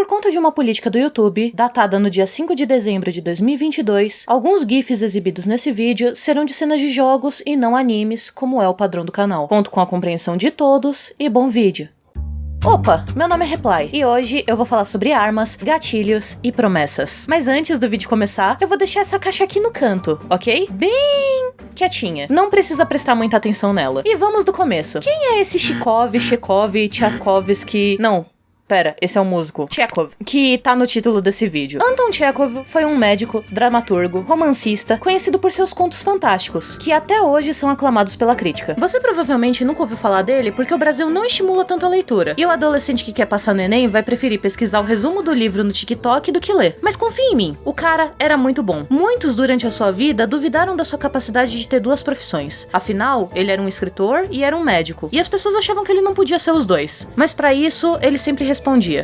Por conta de uma política do YouTube, datada no dia 5 de dezembro de 2022, alguns GIFs exibidos nesse vídeo serão de cenas de jogos e não animes, como é o padrão do canal. Conto com a compreensão de todos e bom vídeo! Opa, meu nome é Reply e hoje eu vou falar sobre armas, gatilhos e promessas. Mas antes do vídeo começar, eu vou deixar essa caixa aqui no canto, ok? Bem quietinha. Não precisa prestar muita atenção nela. E vamos do começo. Quem é esse Chekhov, Tchaikovsky... Não. Pera, esse é um músico. Chekhov, que tá no título desse vídeo. Anton Chekhov foi um médico, dramaturgo, romancista, conhecido por seus contos fantásticos, que até hoje são aclamados pela crítica. Você provavelmente nunca ouviu falar dele porque o Brasil não estimula tanto a leitura, e o adolescente que quer passar no Enem vai preferir pesquisar o resumo do livro no TikTok do que ler. Mas confia em mim, o cara era muito bom. Muitos durante a sua vida duvidaram da sua capacidade de ter duas profissões. Afinal, ele era um escritor e era um médico, e as pessoas achavam que ele não podia ser os dois. Mas pra isso, ele sempre respondia: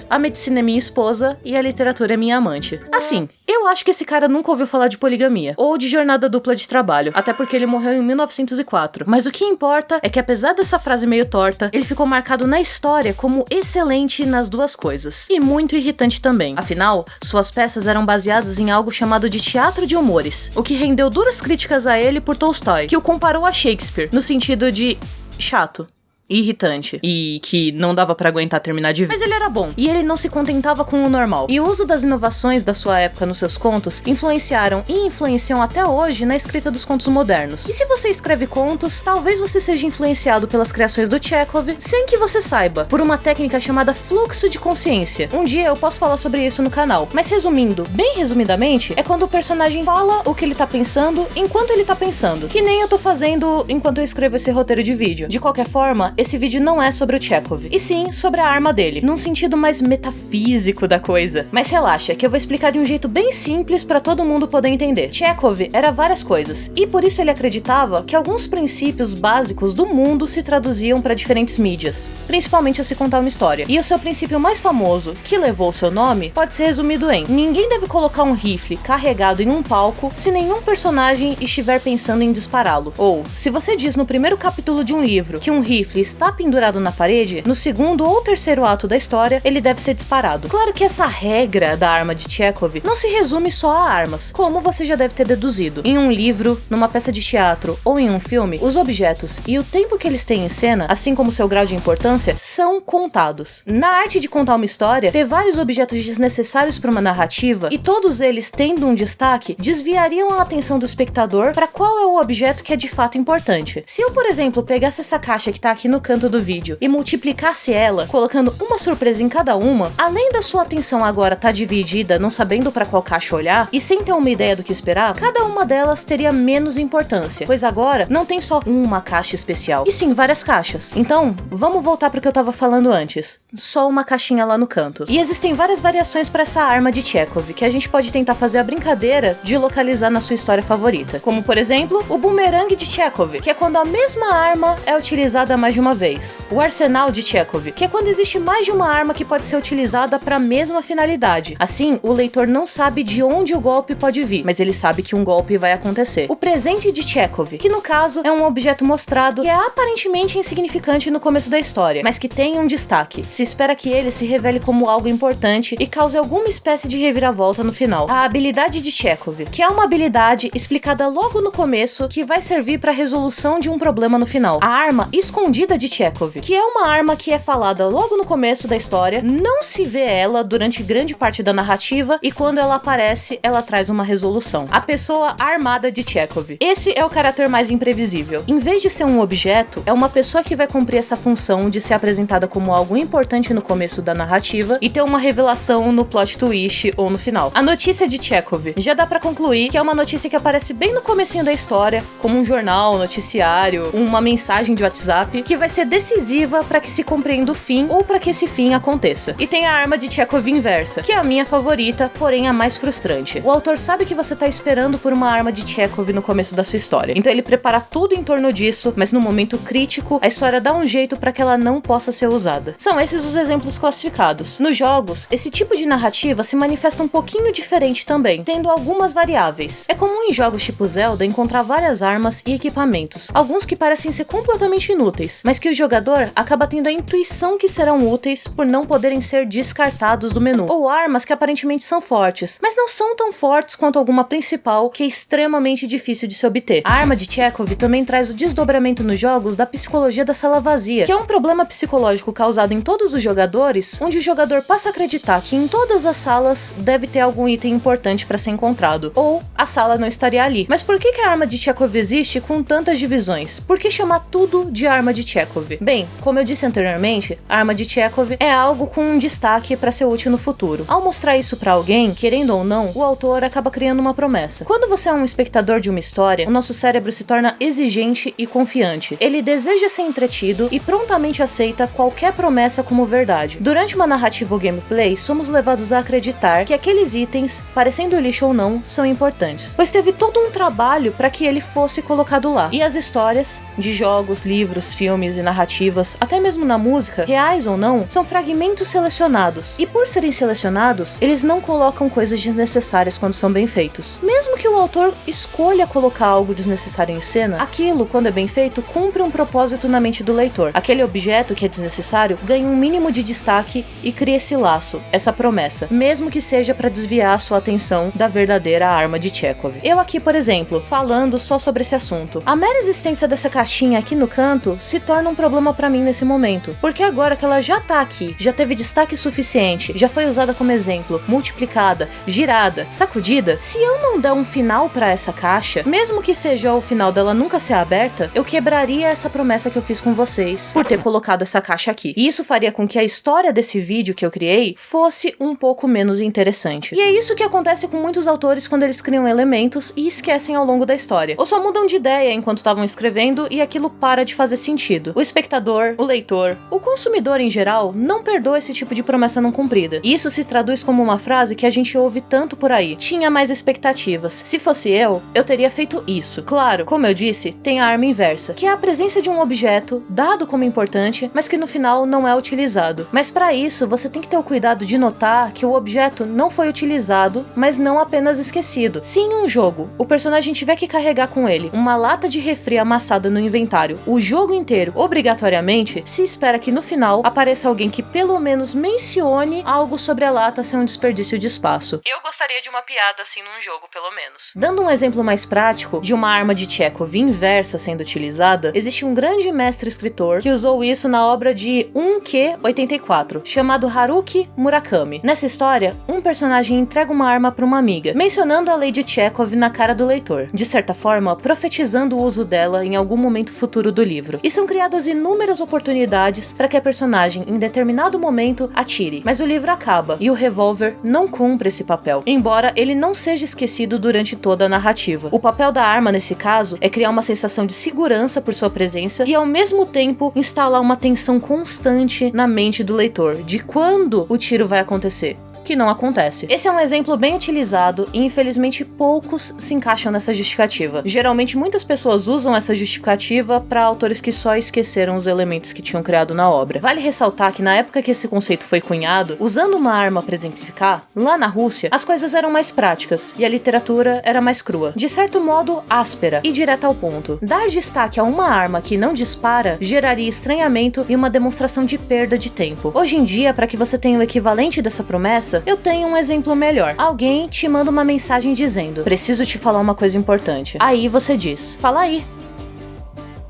a medicina é minha esposa e a literatura é minha amante. Assim, eu acho que esse cara nunca ouviu falar de poligamia, ou de jornada dupla de trabalho, até porque ele morreu em 1904. Mas o que importa é que, apesar dessa frase meio torta, ele ficou marcado na história como excelente nas duas coisas. E muito irritante também. Afinal, suas peças eram baseadas em algo chamado de teatro de humores, o que rendeu duras críticas a ele por Tolstói, que o comparou a Shakespeare, no sentido de chato, irritante e que não dava pra aguentar terminar de ver. Mas ele era bom, e ele não se contentava com o normal. E o uso das inovações da sua época nos seus contos influenciaram e influenciam até hoje na escrita dos contos modernos. E se você escreve contos, talvez você seja influenciado pelas criações do Chekhov sem que você saiba, por uma técnica chamada fluxo de consciência. Um dia eu posso falar sobre isso no canal, mas resumindo, bem resumidamente, é quando o personagem fala o que ele tá pensando enquanto ele tá pensando, que nem eu tô fazendo enquanto eu escrevo esse roteiro de vídeo. De qualquer forma, esse vídeo não é sobre o Chekhov, e sim sobre a arma dele, num sentido mais metafísico da coisa. Mas relaxa, que eu vou explicar de um jeito bem simples pra todo mundo poder entender. Chekhov era várias coisas, e por isso ele acreditava que alguns princípios básicos do mundo se traduziam pra diferentes mídias, principalmente ao se contar uma história. E o seu princípio mais famoso, que levou o seu nome, pode ser resumido em: ninguém deve colocar um rifle carregado em um palco se nenhum personagem estiver pensando em dispará-lo. Ou, se você diz no primeiro capítulo de um livro que um rifle está pendurado na parede, no segundo ou terceiro ato da história, ele deve ser disparado. Claro que essa regra da arma de Chekhov não se resume só a armas, como você já deve ter deduzido. Em um livro, numa peça de teatro ou em um filme, os objetos e o tempo que eles têm em cena, assim como seu grau de importância, são contados. Na arte de contar uma história, ter vários objetos desnecessários para uma narrativa e todos eles tendo um destaque, desviariam a atenção do espectador para qual é o objeto que é de fato importante. Se eu, por exemplo, pegasse essa caixa que tá aqui no canto do vídeo e multiplicasse ela, colocando uma surpresa em cada uma, além da sua atenção agora tá dividida, não sabendo pra qual caixa olhar e sem ter uma ideia do que esperar, cada uma delas teria menos importância, pois agora não tem só uma caixa especial, e sim várias caixas. Então, vamos voltar pro que eu tava falando antes. Só uma caixinha lá no canto. E existem várias variações pra essa arma de Chekhov, que a gente pode tentar fazer a brincadeira de localizar na sua história favorita. Como, por exemplo, o bumerangue de Chekhov, que é quando a mesma arma é utilizada mais de uma vez. O arsenal de Chekhov, que é quando existe mais de uma arma que pode ser utilizada para a mesma finalidade. Assim, o leitor não sabe de onde o golpe pode vir, mas ele sabe que um golpe vai acontecer. O presente de Chekhov, que no caso é um objeto mostrado que é aparentemente insignificante no começo da história, mas que tem um destaque. Se espera que ele se revele como algo importante e cause alguma espécie de reviravolta no final. A habilidade de Chekhov, que é uma habilidade explicada logo no começo que vai servir para a resolução de um problema no final. A arma escondida de Chekhov, que é uma arma que é falada logo no começo da história, não se vê ela durante grande parte da narrativa e quando ela aparece, ela traz uma resolução. A pessoa armada de Chekhov. Esse é o caráter mais imprevisível. Em vez de ser um objeto, é uma pessoa que vai cumprir essa função de ser apresentada como algo importante no começo da narrativa e ter uma revelação no plot twist ou no final. A notícia de Chekhov já dá pra concluir que é uma notícia que aparece bem no comecinho da história, como um jornal, noticiário, uma mensagem de WhatsApp, que vai ser decisiva para que se compreenda o fim ou para que esse fim aconteça. E tem a arma de Chekhov inversa, que é a minha favorita, porém a mais frustrante. O autor sabe que você tá esperando por uma arma de Chekhov no começo da sua história, então ele prepara tudo em torno disso, mas no momento crítico, a história dá um jeito para que ela não possa ser usada. São esses os exemplos classificados. Nos jogos, esse tipo de narrativa se manifesta um pouquinho diferente também, tendo algumas variáveis. É comum em jogos tipo Zelda encontrar várias armas e equipamentos, alguns que parecem ser completamente inúteis, mas que o jogador acaba tendo a intuição que serão úteis por não poderem ser descartados do menu, ou armas que aparentemente são fortes, mas não são tão fortes quanto alguma principal que é extremamente difícil de se obter. A arma de Chekhov também traz o desdobramento nos jogos da psicologia da sala vazia, que é um problema psicológico causado em todos os jogadores, onde o jogador passa a acreditar que em todas as salas deve ter algum item importante para ser encontrado, ou a sala não estaria ali. Mas por que a arma de Chekhov existe com tantas divisões? Por que chamar tudo de arma de Chekhov? Bem, como eu disse anteriormente, a arma de Chekhov é algo com um destaque para ser útil no futuro. Ao mostrar isso para alguém, querendo ou não, o autor acaba criando uma promessa. Quando você é um espectador de uma história, o nosso cérebro se torna exigente e confiante. Ele deseja ser entretido e prontamente aceita qualquer promessa como verdade. Durante uma narrativa ou gameplay, somos levados a acreditar que aqueles itens, parecendo lixo ou não, são importantes, pois teve todo um trabalho para que ele fosse colocado lá. E as histórias de jogos, livros, filmes e narrativas, até mesmo na música, reais ou não, são fragmentos selecionados. E por serem selecionados, eles não colocam coisas desnecessárias quando são bem feitos. Mesmo que o autor escolha colocar algo desnecessário em cena, aquilo, quando é bem feito, cumpre um propósito na mente do leitor. Aquele objeto que é desnecessário ganha um mínimo de destaque e cria esse laço, essa promessa, mesmo que seja para desviar a sua atenção da verdadeira arma de Chekhov. Eu aqui, por exemplo, falando só sobre esse assunto. A mera existência dessa caixinha aqui no canto se torna um problema para mim nesse momento, porque agora que ela já tá aqui, já teve destaque suficiente, já foi usada como exemplo, multiplicada, girada, sacudida, se eu não der um final para essa caixa, mesmo que seja o final dela nunca ser aberta, eu quebraria essa promessa que eu fiz com vocês por ter colocado essa caixa aqui. E isso faria com que a história desse vídeo que eu criei fosse um pouco menos interessante. E é isso que acontece com muitos autores quando eles criam elementos e esquecem ao longo da história, ou só mudam de ideia enquanto estavam escrevendo e aquilo para de fazer sentido. O espectador, o leitor, o consumidor em geral não perdoa esse tipo de promessa não cumprida. E isso se traduz como uma frase que a gente ouve tanto por aí: tinha mais expectativas. Se fosse eu teria feito isso. Claro, como eu disse, tem a arma inversa, que é a presença de um objeto dado como importante, mas que no final não é utilizado. Mas para isso, você tem que ter o cuidado de notar que o objeto não foi utilizado, mas não apenas esquecido. Se em um jogo o personagem tiver que carregar com ele uma lata de refri amassada no inventário o jogo inteiro, obrigatoriamente, se espera que no final apareça alguém que pelo menos mencione algo sobre a lata ser um desperdício de espaço. Eu gostaria de uma piada assim num jogo, pelo menos. Dando um exemplo mais prático de uma arma de Chekhov inversa sendo utilizada, existe um grande mestre-escritor que usou isso na obra de 1Q84, chamado Haruki Murakami. Nessa história, um personagem entrega uma arma para uma amiga, mencionando a lei de Chekhov na cara do leitor, de certa forma profetizando o uso dela em algum momento futuro do livro. E são criadas inúmeras oportunidades para que a personagem, em determinado momento, atire, mas o livro acaba e o revólver não cumpre esse papel, embora ele não seja esquecido durante toda a narrativa. O papel da arma, nesse caso, é criar uma sensação de segurança por sua presença e, ao mesmo tempo, instalar uma tensão constante na mente do leitor de quando o tiro vai acontecer, que não acontece. Esse é um exemplo bem utilizado e infelizmente poucos se encaixam nessa justificativa. Geralmente muitas pessoas usam essa justificativa para autores que só esqueceram os elementos que tinham criado na obra. Vale ressaltar que na época que esse conceito foi cunhado, usando uma arma para exemplificar, lá na Rússia, as coisas eram mais práticas e a literatura era mais crua. De certo modo, áspera e direta ao ponto. Dar destaque a uma arma que não dispara geraria estranhamento e uma demonstração de perda de tempo. Hoje em dia, para que você tenha o equivalente dessa promessa, eu tenho um exemplo melhor. Alguém te manda uma mensagem dizendo: preciso te falar uma coisa importante. Aí você diz: fala aí.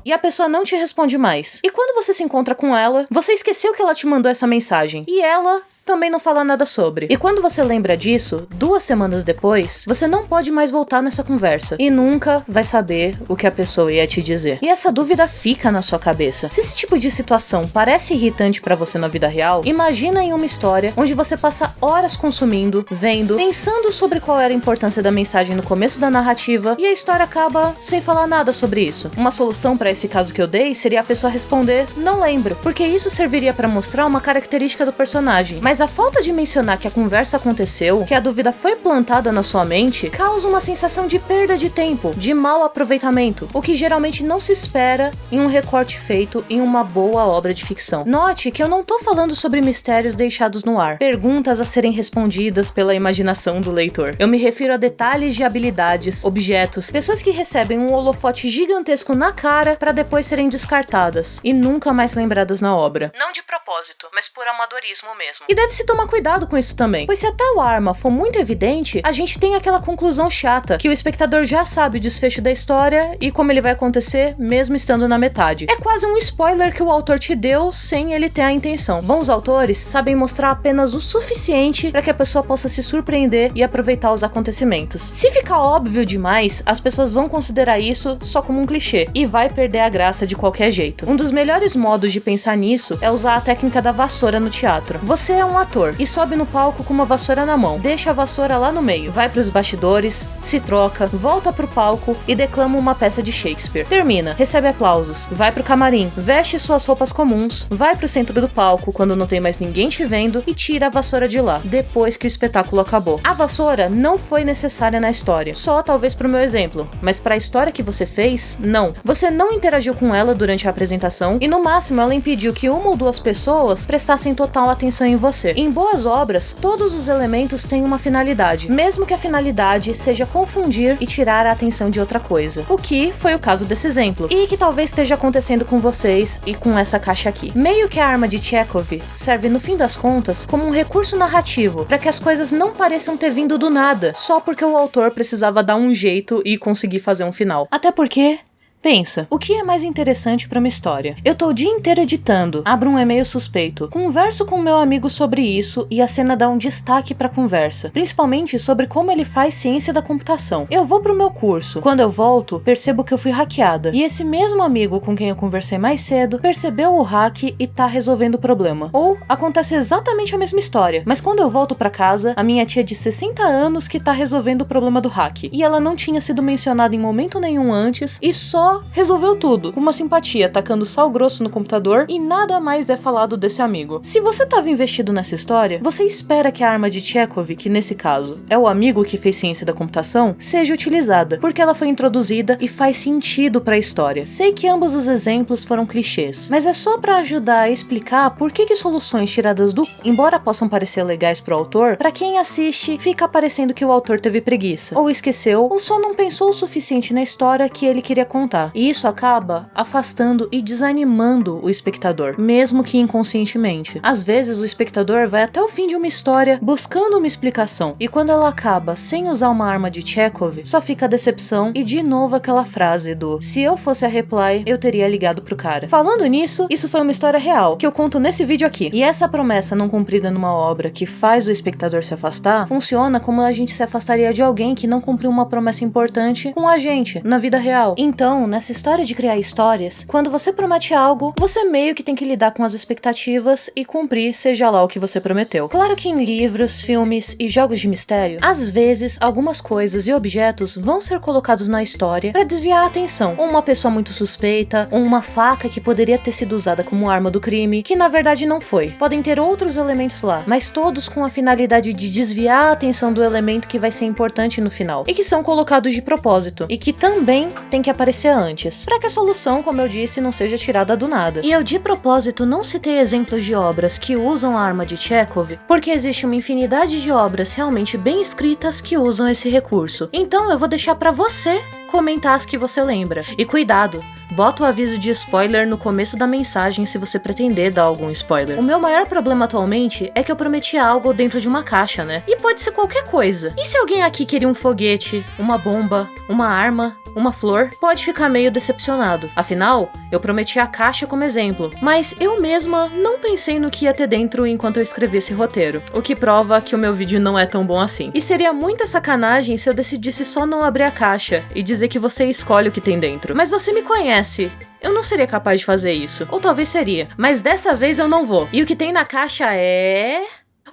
E a pessoa não te responde mais. E quando você se encontra com ela, você esqueceu que ela te mandou essa mensagem. E ela também não fala nada sobre. E quando você lembra disso, 2 semanas depois, você não pode mais voltar nessa conversa e nunca vai saber o que a pessoa ia te dizer. E essa dúvida fica na sua cabeça. Se esse tipo de situação parece irritante pra você na vida real, imagina em uma história onde você passa horas consumindo, vendo, pensando sobre qual era a importância da mensagem no começo da narrativa e a história acaba sem falar nada sobre isso. Uma solução pra esse caso que eu dei seria a pessoa responder: não lembro, porque isso serviria pra mostrar uma característica do personagem, mas mas a falta de mencionar que a conversa aconteceu, que a dúvida foi plantada na sua mente, causa uma sensação de perda de tempo, de mau aproveitamento, o que geralmente não se espera em um recorte feito em uma boa obra de ficção. Note que eu não tô falando sobre mistérios deixados no ar, perguntas a serem respondidas pela imaginação do leitor. Eu me refiro a detalhes de habilidades, objetos, pessoas que recebem um holofote gigantesco na cara para depois serem descartadas e nunca mais lembradas na obra. Não de propósito, mas por amadorismo mesmo. E deve-se tomar cuidado com isso também, pois se a tal arma for muito evidente, a gente tem aquela conclusão chata, que o espectador já sabe o desfecho da história e como ele vai acontecer, mesmo estando na metade. É quase um spoiler que o autor te deu sem ele ter a intenção. Bons autores sabem mostrar apenas o suficiente para que a pessoa possa se surpreender e aproveitar os acontecimentos. Se ficar óbvio demais, as pessoas vão considerar isso só como um clichê e vai perder a graça de qualquer jeito. Um dos melhores modos de pensar nisso é usar a técnica da vassoura no teatro. Você é um ator e sobe no palco com uma vassoura na mão, deixa a vassoura lá no meio, vai pros bastidores, se troca, volta pro palco e declama uma peça de Shakespeare. Termina, recebe aplausos, vai pro camarim, veste suas roupas comuns, vai pro centro do palco quando não tem mais ninguém te vendo e tira a vassoura de lá, depois que o espetáculo acabou. A vassoura não foi necessária na história, só talvez pro meu exemplo, mas pra história que você fez, não. Você não interagiu com ela durante a apresentação e no máximo ela impediu que uma ou duas pessoas prestassem total atenção em você. Em boas obras, todos os elementos têm uma finalidade, mesmo que a finalidade seja confundir e tirar a atenção de outra coisa, o que foi o caso desse exemplo, e que talvez esteja acontecendo com vocês e com essa caixa aqui. Meio que a arma de Chekhov serve no fim das contas como um recurso narrativo, para que as coisas não pareçam ter vindo do nada, só porque o autor precisava dar um jeito e conseguir fazer um final. Até porque... pensa, o que é mais interessante pra uma história? Eu tô o dia inteiro editando, abro um e-mail suspeito, converso com meu amigo sobre isso e a cena dá um destaque pra conversa, principalmente sobre como ele faz ciência da computação. Eu vou pro meu curso, quando eu volto, percebo que eu fui hackeada, e esse mesmo amigo com quem eu conversei mais cedo, percebeu o hack e tá resolvendo o problema. Ou acontece exatamente a mesma história, mas quando eu volto pra casa, a minha tia de 60 anos que tá resolvendo o problema do hack, e ela não tinha sido mencionada em momento nenhum antes, e só resolveu tudo, com uma simpatia, tacando sal grosso no computador e nada mais é falado desse amigo. Se você estava investido nessa história, você espera que a arma de Chekhov, que nesse caso é o amigo que fez ciência da computação, seja utilizada, porque ela foi introduzida e faz sentido para a história. Sei que ambos os exemplos foram clichês, mas é só para ajudar a explicar por que soluções tiradas do, embora possam parecer legais pro autor, para quem assiste fica parecendo que o autor teve preguiça, ou esqueceu, ou só não pensou o suficiente na história que ele queria contar. E isso acaba afastando e desanimando o espectador, mesmo que inconscientemente. Às vezes o espectador vai até o fim de uma história buscando uma explicação, e quando ela acaba sem usar uma arma de Chekhov, só fica a decepção e de novo aquela frase do "se eu fosse a Reply, eu teria ligado pro cara". Falando nisso, isso foi uma história real, que eu conto nesse vídeo aqui. E essa promessa não cumprida numa obra que faz o espectador se afastar, funciona como a gente se afastaria de alguém que não cumpriu uma promessa importante com a gente, na vida real. Então, nessa história de criar histórias, quando você promete algo, você meio que tem que lidar com as expectativas e cumprir seja lá o que você prometeu. Claro que em livros, filmes e jogos de mistério, às vezes algumas coisas e objetos vão ser colocados na história para desviar a atenção. Uma pessoa muito suspeita, ou uma faca que poderia ter sido usada como arma do crime, que na verdade não foi. Podem ter outros elementos lá, mas todos com a finalidade de desviar a atenção do elemento que vai ser importante no final, e que são colocados de propósito, e que também tem que aparecer antes, para que a solução, como eu disse, não seja tirada do nada. E eu de propósito não citei exemplos de obras que usam a arma de Chekhov, porque existe uma infinidade de obras realmente bem escritas que usam esse recurso. Então eu vou deixar para você comentar as que você lembra. E cuidado, bota o aviso de spoiler no começo da mensagem se você pretender dar algum spoiler. O meu maior problema atualmente é que eu prometi algo dentro de uma caixa, né? E pode ser qualquer coisa. E se alguém aqui queria um foguete, uma bomba, uma arma, uma flor, pode ficar meio decepcionado. Afinal, eu prometi a caixa como exemplo, mas eu mesma não pensei no que ia ter dentro enquanto eu escrevi esse roteiro, o que prova que o meu vídeo não é tão bom assim. E seria muita sacanagem se eu decidisse só não abrir a caixa e dizer que você escolhe o que tem dentro. Mas você me conhece. Eu não seria capaz de fazer isso. Ou talvez seria. Mas dessa vez eu não vou. E o que tem na caixa é...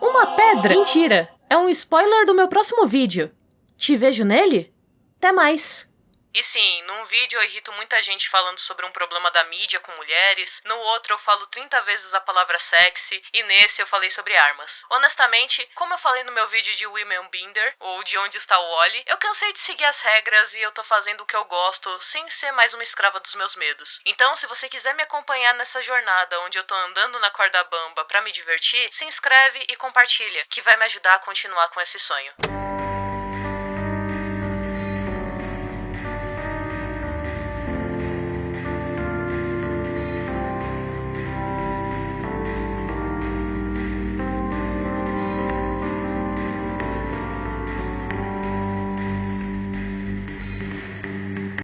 uma pedra! Mentira! É um spoiler do meu próximo vídeo. Te vejo nele? Até mais! E sim, num vídeo eu irrito muita gente falando sobre um problema da mídia com mulheres, no outro eu falo 30 vezes a palavra sexy, e nesse eu falei sobre armas. Honestamente, como eu falei no meu vídeo de Women Binder, ou de Onde Está o Wally, eu cansei de seguir as regras e eu tô fazendo o que eu gosto, sem ser mais uma escrava dos meus medos. Então, se você quiser me acompanhar nessa jornada onde eu tô andando na corda bamba pra me divertir, se inscreve e compartilha, que vai me ajudar a continuar com esse sonho.